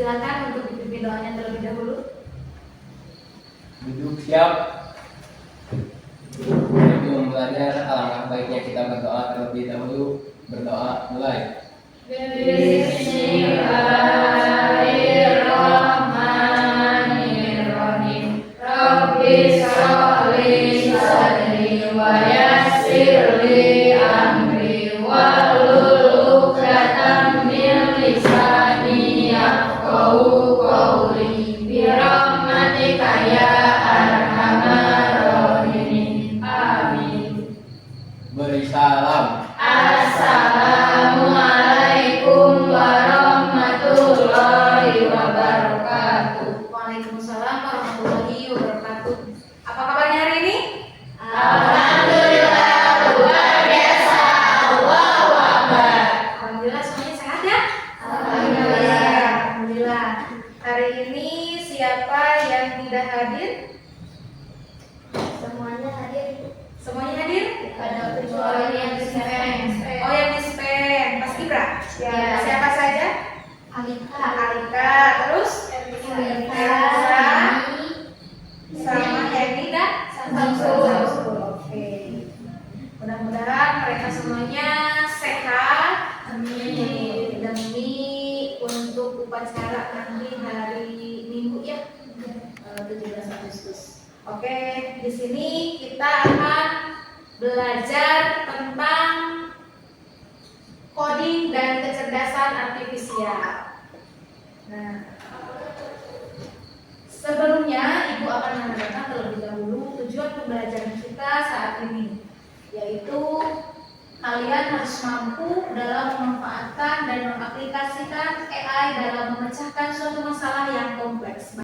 Silakan untuk dipimpin doanya terlebih dahulu. Duduk siap. Sebelum belajar, alangkah baiknya kita berdoa terlebih dahulu. Berdoa mulai. Bismillahirrahmanirrahim. Rabbi sholli sadri wa yassir li amri wahlul 'uqdatam min lisani yafqahu qawli bi rahmatika ya arhamar rahimin. Amin. Beri salam. Assalamualaikum warahmatullahi wabarakatuh. Waalaikumsalam warahmatullahi wabarakatuh. Apa kabarnya hari ini? Alhamdulillah luar biasa. Allahu Akbar. Alhamdulillah semuanya sehat ya? Alhamdulillah. Alhamdulillah. Hari ini siapa yang tidak hadir? Semuanya hadir. Semuanya hadir? Ada kecuali yang dispen. Oh, yang dispen. Mas Ibra? Ya. Siapa saja? Alika, Alika, terus Elsa, sama Henny dan Samsul. Oke. Mudah-mudahan mereka semuanya sehat. Amin. Demi untuk upacara nanti hari Minggu ya, 17 Agustus. Oke, di sini kita akan belajar tentang coding dan kecerdasan artifisial. Nah, sebelumnya Ibu akan menanyakan terlebih dahulu tujuan pembelajaran kita saat ini, yaitu kalian harus mampu dalam memanfaatkan dan mengaplikasikan AI dalam memecahkan suatu masalah yang kompleks.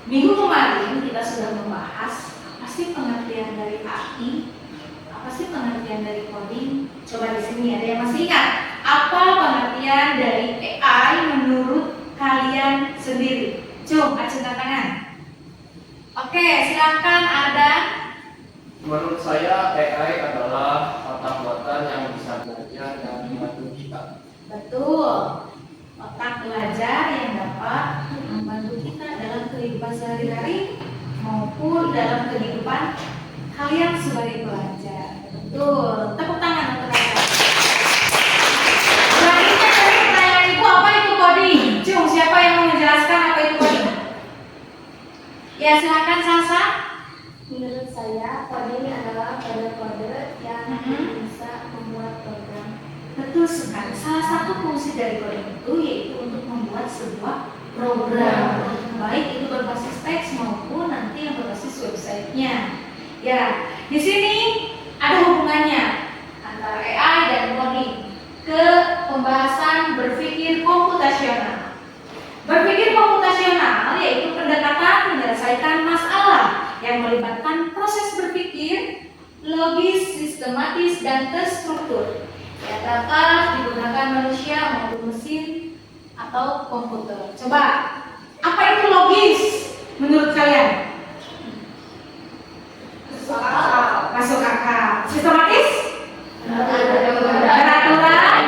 Minggu kemarin kita sudah membahas apa sih pengertian dari AI, apa sih pengertian dari coding. Coba di sini ada yang masih ingat apa pengertian dari AI menurut kalian sendiri? Coba acungkan tangan. Oke, silakan ada. Menurut saya AI adalah otak buatan yang bisa belajar dan membantu kita. Betul. Otak belajar yang dapat membantu kita dalam kehidupan sehari-hari maupun dalam kehidupan kalian sebagai pelajar. Betul. Tepuk tangan untuk kalian. Selanjutnya dari pertanyaan Ibu, apa itu coding? Cung, siapa yang mau menjelaskan apa itu coding? Ya, silakan Sasa. menurut saya coding adalah kode-kode yang bisa membuat program. Betul sekali. Salah satu fungsi dari coding itu yaitu untuk membuat sebuah program, baik itu berbasis teks maupun nanti yang berbasis websitenya. Ya, di sini ada hubungannya antara AI dan coding ke pembahasan berpikir komputasional. Berpikir komputasional yaitu pendekatan menyelesaikan masalah yang melibatkan proses berpikir logis, sistematis, dan terstruktur yang dapat digunakan manusia maupun mesin atau komputer. Coba, apa itu logis menurut kalian? Masuk akal. Sistematis? Beraturan?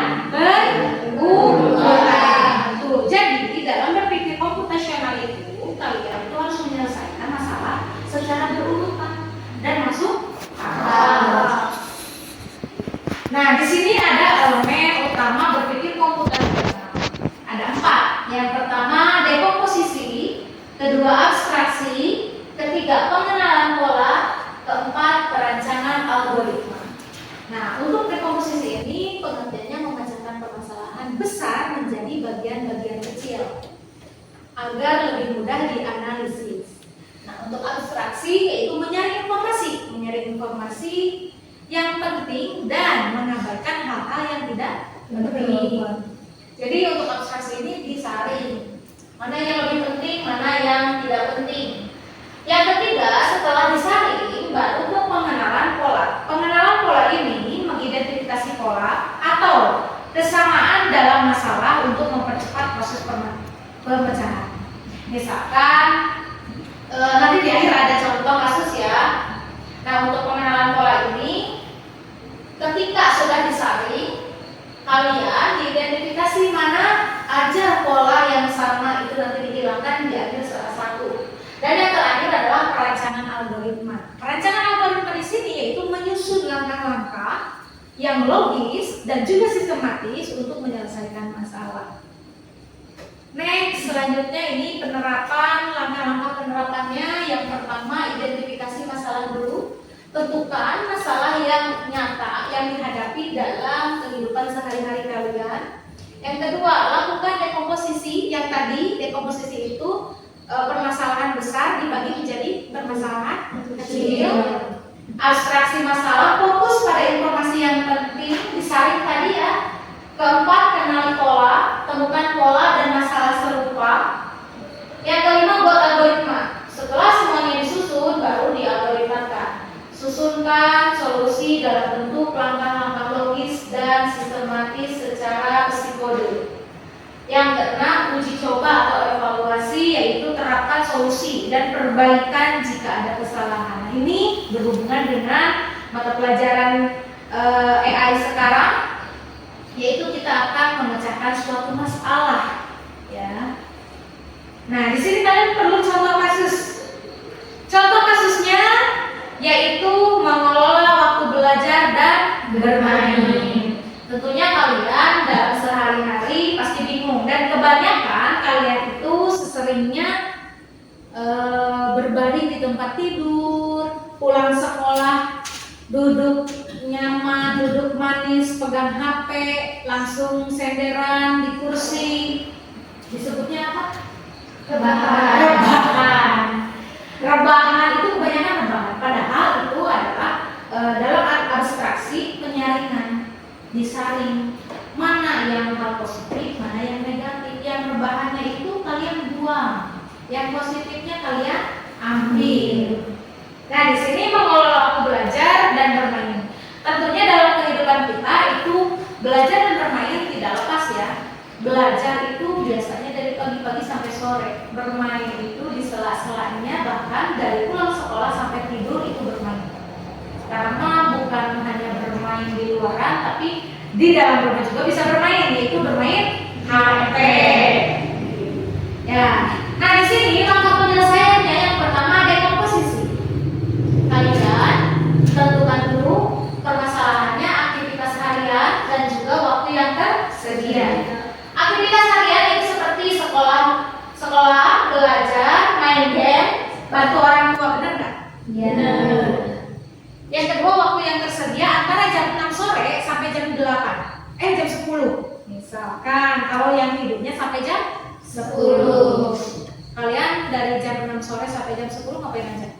Berulang. Tuh, jadi dalam berpikir komputasional itu kalian itu harus menyelesaikan masalah secara berurutan dan masuk akal. Nah, di sini ada elemen utama berpikir komputasional. Ada 4. Yang pertama dekomposisi, kedua abstraksi, ketiga pengenalan pola, keempat perancangan algoritma. Nah, untuk dekomposisi ini pengertiannya memecahkan permasalahan besar menjadi bagian-bagian kecil agar lebih mudah dianalisis. Nah, untuk abstraksi yaitu menyaring informasi yang penting dan mengabaikan hal-hal yang tidak penting. Jadi untuk abstraksi ini disaring mana yang lebih penting, mana yang tidak penting. Yang ketiga, setelah disaring baru ke pengenalan pola. Pengenalan pola ini mengidentifikasi pola atau kesamaan dalam masalah untuk mempercepat proses pemecahan. Misalkan nanti di akhir ada contoh kasus ya. Nah, untuk pengenalan pola ini ketika sudah disaring, kalian diidentifikasi mana aja pola yang sama logis dan juga sistematis untuk menyelesaikan masalah. Next, selanjutnya ini penerapan, langkah-langkah penerapannya. Yang pertama, identifikasi masalah dulu. Tentukan masalah yang nyata yang dihadapi dalam kehidupan sehari-hari kalian. Yang kedua, lakukan dekomposisi. Yang tadi, dekomposisi itu permasalahan besar dibagi menjadi permasalahan kecil. Abstraksi masalah, fokus pada informasi yang penting, disaring tadi ya. Keempat, kenali pola, temukan pola dan masalah serupa. Yang kelima, buat algoritma. Setelah semuanya disusun, baru dialgoritmakan. Susunkan solusi dalam bentuk langkah-langkah logis dan sistematis secara psikode. Yang keenam, uji coba atau evaluasi, yaitu terapkan solusi dan perbaikan jika ada kesalahan. Nah, ini berhubungan dengan mata pelajaran AI sekarang, yaitu kita akan memecahkan suatu masalah, ya. Nah, di sini kalian perlu contoh kasus. Contoh kasusnya yaitu mengelola waktu belajar dan bermain. Tentunya kalian dalam sehari-hari pasti bingung, dan kebanyakan kalian itu seseringnya berbaring di tempat tidur, pulang sekolah duduk nyaman, duduk manis, pegang HP, langsung senderan di kursi. Disebutnya apa? Rebahan. Rebahan itu kebanyakan rebahan. Padahal itu adalah dalam abstraksi penyaringan, disaring mana yang hal positif, mana yang negatif. Yang rebahannya itu kalian buang, yang positifnya kalian ambil. Nah, di sini mengelola waktu belajar dan bermain. Tentunya dalam kehidupan kita itu belajar dan bermain tidak lepas ya. Belajar itu biasanya dari pagi-pagi sampai sore. Bermain itu di sela-selanya, bahkan dari pulang sekolah sampai tidur itu bermain. Karena bukan hanya bermain di luaran, tapi di dalam rumah juga bisa bermain, yaitu bermain HP. Ya. Nah, di sini langkah penyelesaiannya yang pertama dekomposisi. Kalian tentukan dulu permasalahannya, aktivitas harian dan juga waktu yang tersedia. Aktivitas harian itu seperti sekolah, belajar, main game, bantu orang tua, benar nggak? Iya. Yang kedua, waktu yang tersedia antara jam 6 sore sampai jam 8. Jam 10. Misalkan kalau yang tidurnya sampai jam 10. Kalian dari jam 6 sore sampai jam 10 ngapain aja?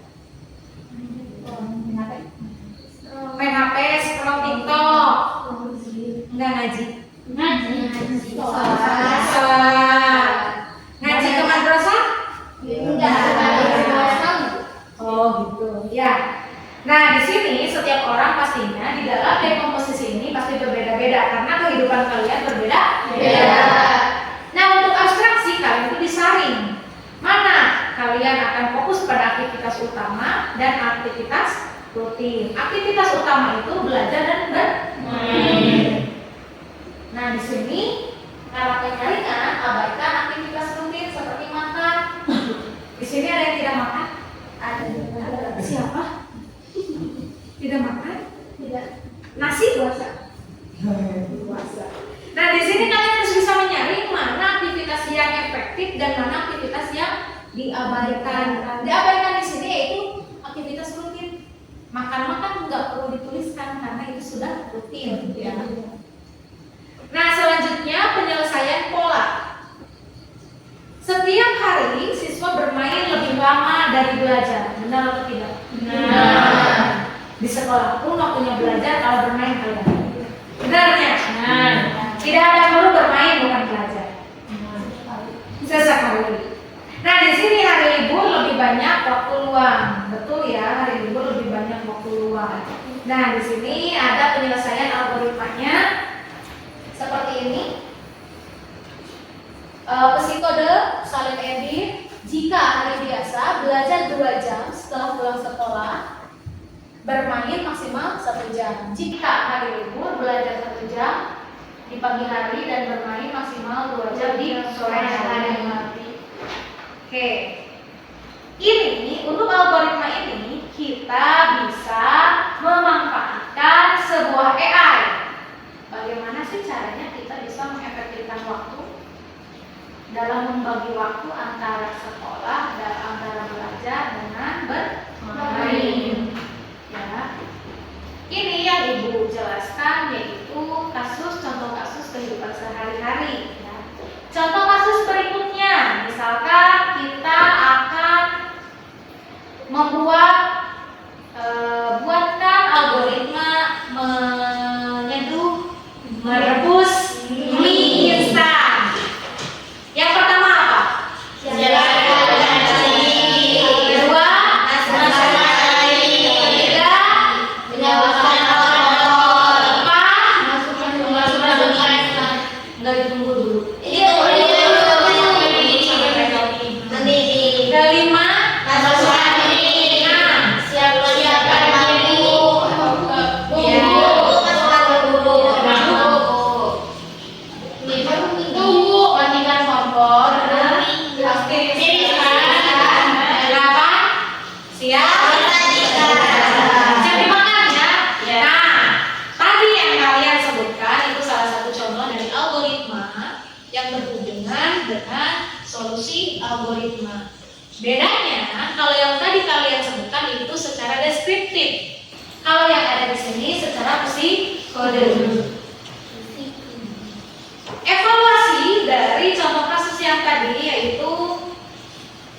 Main HP, scroll TikTok. Enggak ngaji. Sholat. Ngaji ke madrasah? Oh gitu. Ya. Nah, di sini setiap orang pastinya di dalam dekomposisi ini pasti berbeda-beda karena kehidupan kalian berbeda-beda. Nah, untuk abstraksi kalian itu disaring. Mana kalian akan fokus pada aktivitas utama dan aktivitas rutin. Aktivitas utama itu belajar dan bermain. Nah, di sini karakternya ringan, abaikan aktivitas rutin seperti makan. Di sini ada yang tidak makan? Ada. Siapa? Tidak makan? Tidak. Nasi puasa. Puasa. Nah, di sini kalian harus bisa menyaring mana aktivitas yang efektif dan mana aktivitas yang diabaikan. Diabaikan di sini yaitu aktivitas rutin. Makan-makan nggak perlu dituliskan karena itu sudah rutin, ya. Nah, selanjutnya penyelesaian pola. Setiap hari siswa bermain lebih lama dari belajar, benar atau tidak? Benar. Di sekolah pun waktunya belajar, kalau bermain kalian. Benarnya? Nah, tidak ada perlu bermain bukan belajar. Sesekali. Nah, di sini hari libur lebih banyak waktu luang, betul ya? Hari libur lebih banyak waktu luang. Nah, di sini ada penyelesaian algoritmanya seperti ini. Psikode salin edit. Jika hari biasa belajar 2 jam setelah pulang sekolah, bermain maksimal 1 jam. Jika hari libur belajar 1 jam di pagi hari dan bermain maksimal 2 jam di sore hari. Oke. Ini untuk algoritma ini kita bisa memanfaatkan sebuah AI. Bagaimana dalam membagi waktu antara sekolah dan antara belajar dengan bermain. Ya. Ini yang Ibu jelaskan yaitu contoh kasus kehidupan sehari-hari. Ya. Contoh kasus berikutnya, misalkan kita akan buatkan algoritma merebus mie instan. Yang pertama apa? Kedua, enggak ditunggu dulu. Kelima, matikan kompor. Delapan, siap dimakan ya. Nah, tadi yang kalian sebutkan itu salah satu contoh dari algoritma yang berhubungan dengan solusi algoritma. Bedanya, kalau yang tadi kalian sebutkan itu secara deskriptif. Kalau yang ada di sini secara psikologi. Evaluasi dari contoh kasus yang tadi yaitu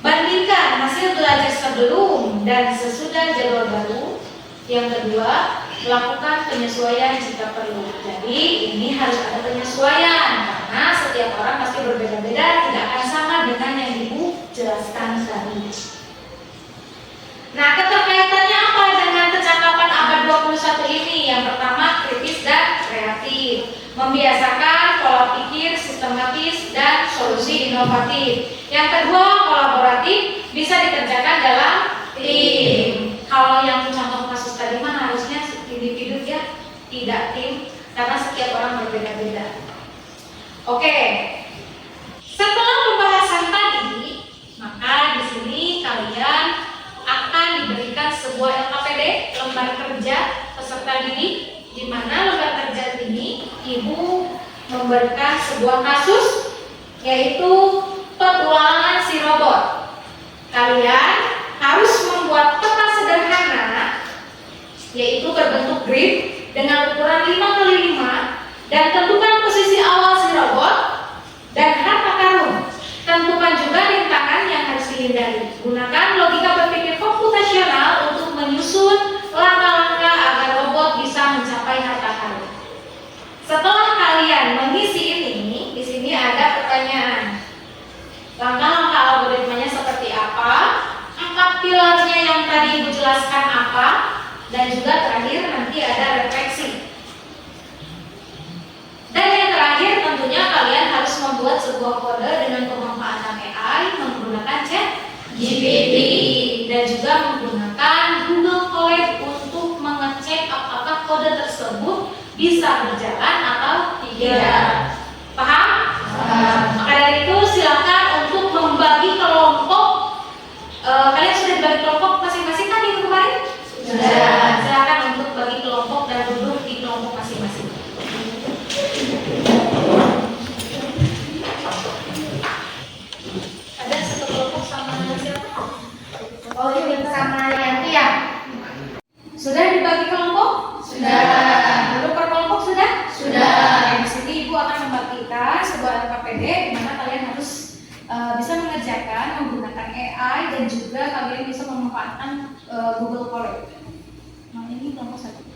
bandingkan hasil belajar sebelum dan sesudah jadwal baru. Yang kedua, melakukan penyesuaian jika perlu. Jadi ini harus ada penyesuaian karena setiap orang pasti berbeda-beda, tidak akan sama dengan yang Ibu jelaskan tadi. Nah, keterkaitannya apa dengan kecakapan abad 21 ini? Yang pertama, kritis dan kreatif, membiasakan pola pikir sistematis dan solusi inovatif. Yang kedua, kolaboratif, bisa dikerjakan dalam tim. Kalau yang contoh kasus tadi mah harusnya individu ya, tidak tim, karena setiap orang berbeda-beda. Oke. Setelah pembahasan tadi, maka di sini kalian akan diberikan sebuah LKPD, lembar kerja peserta didik, di mana lembar kerja ini Ibu memberikan sebuah kasus yaitu petualangan si robot. Kalian harus membuat peta sederhana yaitu berbentuk grid dengan ukuran 5x5 dan tentukan posisi awal si robot dan harta karun. Tentukan juga rintangan yang harus dihindari. Gunakan logika berpikir komputasional untuk menyusun langkah-langkah agar robot bisa mencapai harta karun. Setelah kalian mengisi ini, di sini ada pertanyaan. Langkah-langkah algoritmanya seperti apa? 4 pilarnya yang tadi Ibu jelaskan apa? Dan juga terakhir nanti ada refleksi. Dan yang terakhir tentunya kalian harus membuat sebuah kode dengan pemanfaatan AI menggunakan ChatGPT dan juga menggunakan Google Colab untuk mengecek apakah kode tersebut bisa berjalan atau tidak. Paham? Maka dari itu silakan untuk membagi kelompok. Kalian sudah dibagi kelompok masing-masing kan minggu kemarin? Sudah. Silakan untuk bagi kelompok dan duduk di kelompok masing-masing. Ada satu kelompok sama siapa? Oh, ini sama Yanti ya? Sudah dibagi kelompok? Sudah. Duduk per kelompok sudah? Sudah. Di sini Ibu akan membagikan sebuah LKPD di mana kalian harus bisa mengerjakan menggunakan AI dan juga kalian bisa memanfaatkan Google Colab. Nah, ini kelompok satu.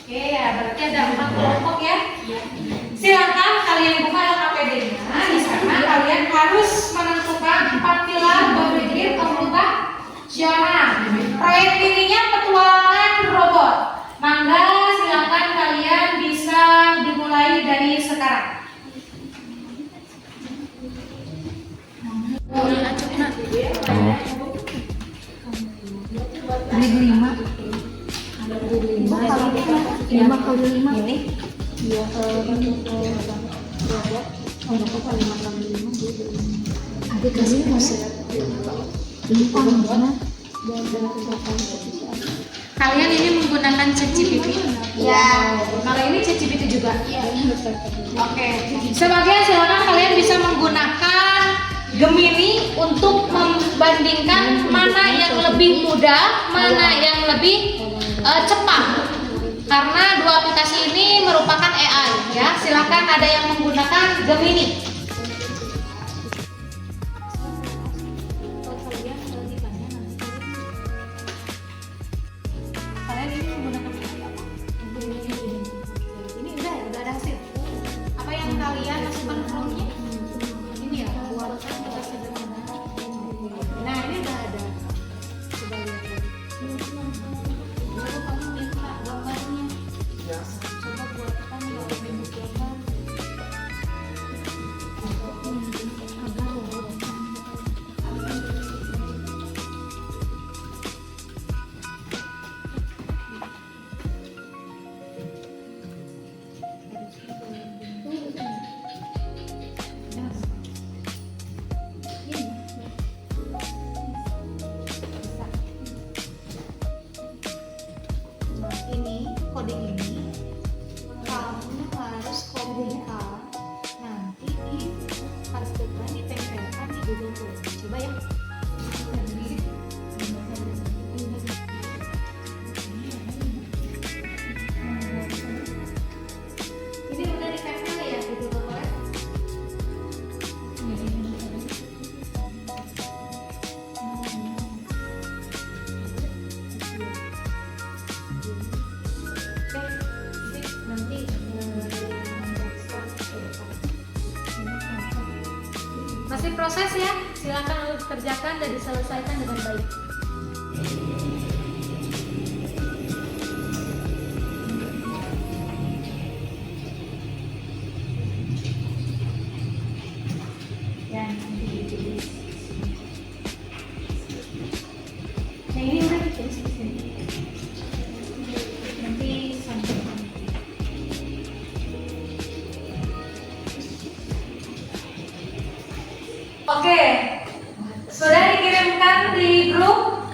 Oke ya, berarti ada 4 kelompok ya. Silakan kalian buka LKPD-nya. Di sana kalian harus menentukan 4 pilar berpikir komputasional. Proyek dirinya petualangan robot. Mangga silakan kalian bisa dimulai dari sekarang. Lima kali lima ini. Iya, ada kasih kalian ini menggunakan ChatGPT. Ya. Kalau ini juga. Oke. Sebagian silakan kalian bisa menggunakan Gemini untuk membandingkan mana yang lebih mudah, mana yang lebih cepat. Karena dua aplikasi ini merupakan AI ya. Silakan ada yang menggunakan Gemini. Kalian ini menggunakan AI apa? Ini udah ada hasil. Apa yang kalian masukkan promptnya? Ini ya, buatkan kita sederhana. Nah, ini udah ada. Coba lihat lagi. Lalu kamu minta gambarnya. Coba buatkan gambar. Nah, ini coding ini kamu harus copykan nanti di pastekan, ditempelkan di Google Chrome. Coba ya. Ini udah ditempel ya di Google Chrome. Masih proses ya, silakan kerjakan dan diselesaikan dengan baik. Ya, nanti ditulis. Yang ini udah ditulis di sini. Nanti sampai. Oke, sudah dikirimkan di grup?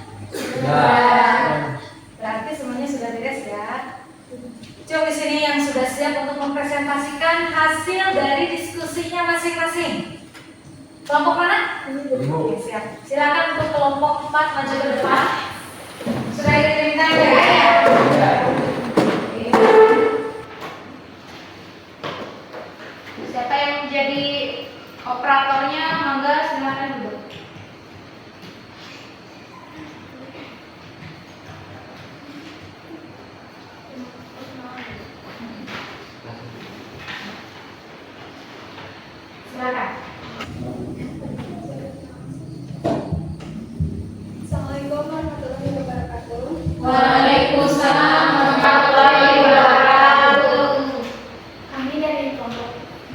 Berarti semuanya sudah beres ya. Coba di sini yang sudah siap untuk mempresentasikan hasil dari diskusinya masing-masing. Kelompok mana? Oke, siap. Silakan untuk kelompok 4 maju ke depan. Sudah dikirimkan ya? Siapa yang menjadi operatornya, mangga silakan dulu. Silakan. Assalamualaikum warahmatullahi wabarakatuh. Waalaikumsalam warahmatullahi wabarakatuh. Kami dari kelompok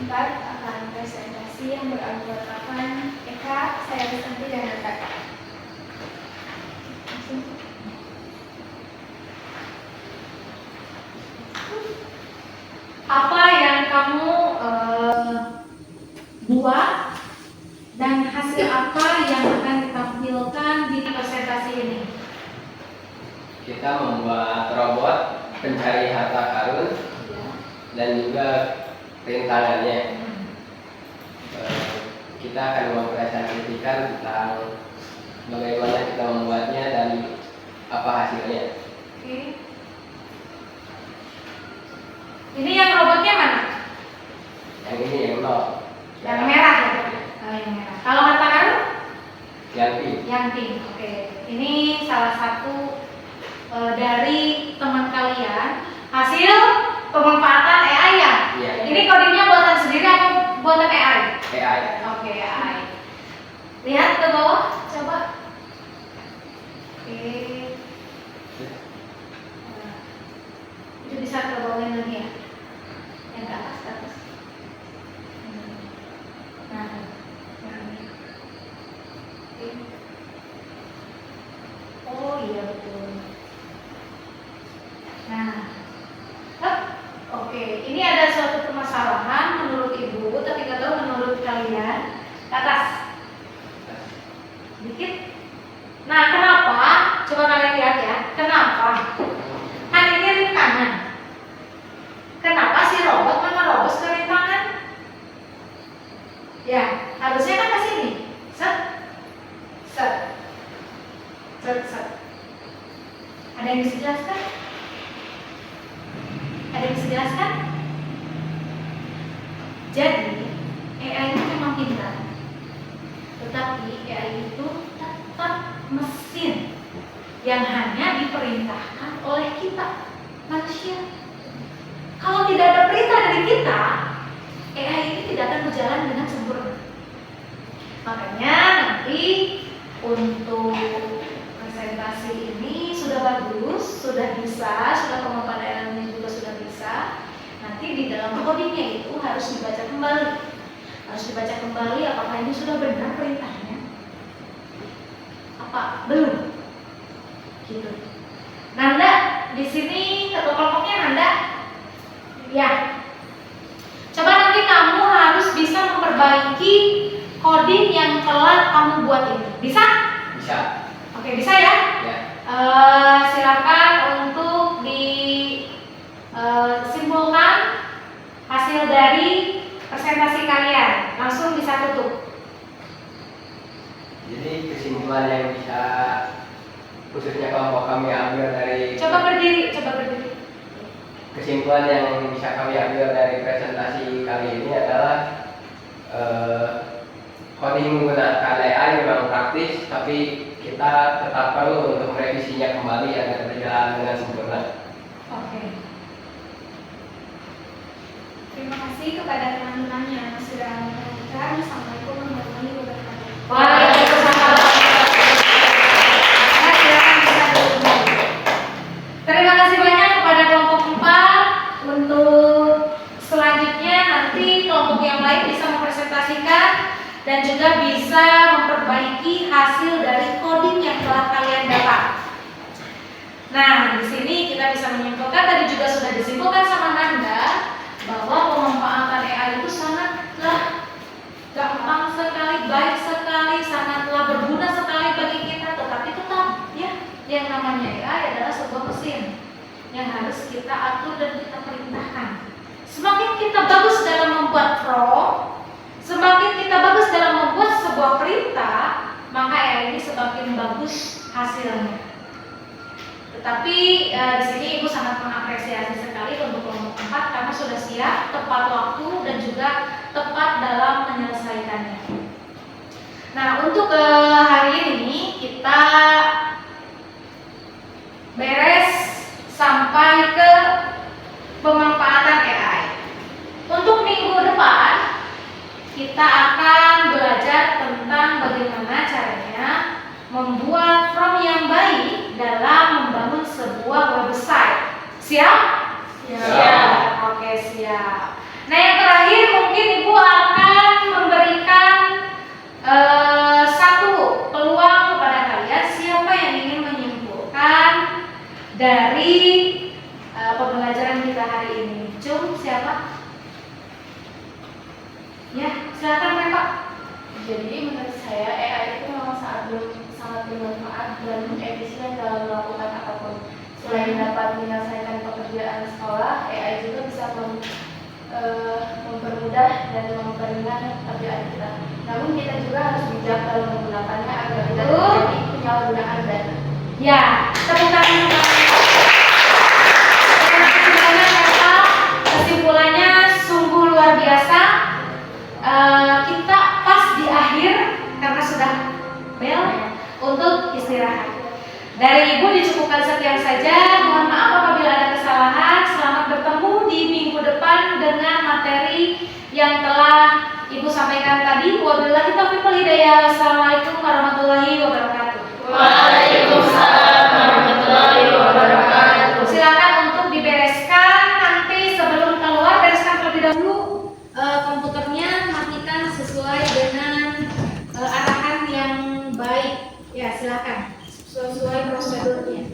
4 akan presentasi yang beranggotakan Eka, saya Risanti, dan Nata. Apa yang kamu buat dan hasil apa yang akan ditampilkan di presentasi ini? Kita membuat robot pencari harta karun dan juga rintangannya. Kita akan mempresentasikan tentang bagaimana kita membuatnya dan apa hasilnya. Oke. Ini yang robotnya mana? Yang ini yang nol. Yang merah ya? Oh, yang merah. Kalau harta karun? Yang pink. Yang pink. Oke. Ini salah satu dari teman kalian hasil pemanfaatan AI ya? Iya. Ini codingnya buatan sendiri atau buatan AI? AI. Oke, AI. Lihat ke bawah, coba. Oke. Nah, itu bisa ke bawah lagi ya? Yang ke atas, ke atas. Nah, yang ini. Oke. Oh iya betul. Nah, hup. Oke, ini ada suatu permasalahan menurut ibu, tapi nggak tahu menurut kalian. Ke atas, dikit. Nah, kenapa? Coba kalian lihat ya. Kenapa? Kan ini rintangan. Kenapa si robot yang bisa jelaskan? Jadi AI itu memang pintar, tetapi AI itu tetap mesin yang hanya diperintahkan oleh kita manusia. Kalau tidak ada perintah dari kita, AI ini tidak akan berjalan dengan sempurna. Makanya nanti untuk presentasi ini sudah bagus, sudah bisa, sudah pemaparannya juga sudah bisa. Nanti di dalam codingnya itu harus dibaca kembali. Harus dibaca kembali apakah ini sudah benar perintahnya. Apa belum? Gitu. Nanda di sini ketua kelompoknya Nanda. Ya. Coba nanti kamu harus bisa memperbaiki coding yang telah kamu buat ini. Bisa? Bisa. Oke, bisa ya? Ya. Silakan untuk disimpulkan hasil dari presentasi kalian. Langsung bisa tutup. Jadi kesimpulan yang bisa khususnya kelompok kami ambil dari Coba berdiri, coba berdiri. kesimpulan yang bisa kami ambil dari presentasi kali ini adalah coding menggunakan AI memang praktis, tapi kita tetap perlu untuk merevisinya kembali agar berjalan dengan sempurna. Oke. Terima kasih kepada teman-teman yang sudah menonton. Assalamualaikum warahmatullahi wabarakatuh. Waalaikumsalam. Nah, silakan bisa duduk. Terima kasih banyak kepada kelompok 4. Untuk selanjutnya nanti kelompok yang lain bisa mempresentasikan dan juga bisa memperbaiki hasil dari coding yang telah kalian dapat. Nah, di sini kita bisa menyimpulkan, tadi juga sudah disimpulkan sama Nanda, bahwa pemanfaatan AI itu sangatlah gampang sekali, baik sekali, sangatlah berguna sekali bagi kita. Tetapi tetap ya, yang namanya AI adalah sebuah mesin yang harus kita atur dan kita perintahkan. Semakin kita bagus dalam membuat prompt, semakin kita bagus dalam membuat sebuah perintah, maka AI ini semakin bagus hasilnya. Tetapi di sini Ibu sangat mengapresiasi sekali untuk kelompok 4 karena sudah siap, tepat waktu dan juga tepat dalam menyelesaikannya. Nah, untuk hari ini kita beres sampai ke pemanfaatan AI. Untuk minggu depan kita akan belajar tentang bagaimana caranya membuat prompt yang baik dalam membangun sebuah website. Siap? Siap. Oke, siap. Nah, yang terakhir mungkin Ibu akan memberikan satu peluang kepada kalian. Siapa yang ingin menyimpulkan dari pembelajaran kita hari ini? Cum, siapa? Ya, silakan Pak. Jadi menurut saya AI itu memang sangat bermanfaat dan efisien dalam melakukan apapun. Selain dapat menyelesaikan pekerjaan sekolah, AI juga bisa mempermudah dan memperingan pekerjaan kita. Namun kita juga harus bijak dalam menggunakannya agar tidak terjadi penyalahgunaan data. Ya, tepuk tangan. Terima kasih banyak Pak. Kesimpulannya sungguh luar biasa. Kita pas di akhir karena sudah bel untuk istirahat. Dari Ibu dicukupkan sekian saja. Mohon maaf apabila ada kesalahan. Selamat bertemu di minggu depan dengan materi yang telah Ibu sampaikan tadi. Wabillahi taufiq wal hidayah. Wassalamualaikum warahmatullahi wabarakatuh. Waalaikumsalam warahmatullahi wabarakatuh. Silakan untuk dibereskan nanti sebelum keluar, bereskan terlebih dahulu komputernya, matikan sesuai dengan arahan yang baik. Ya, silakan sesuai prosedurnya.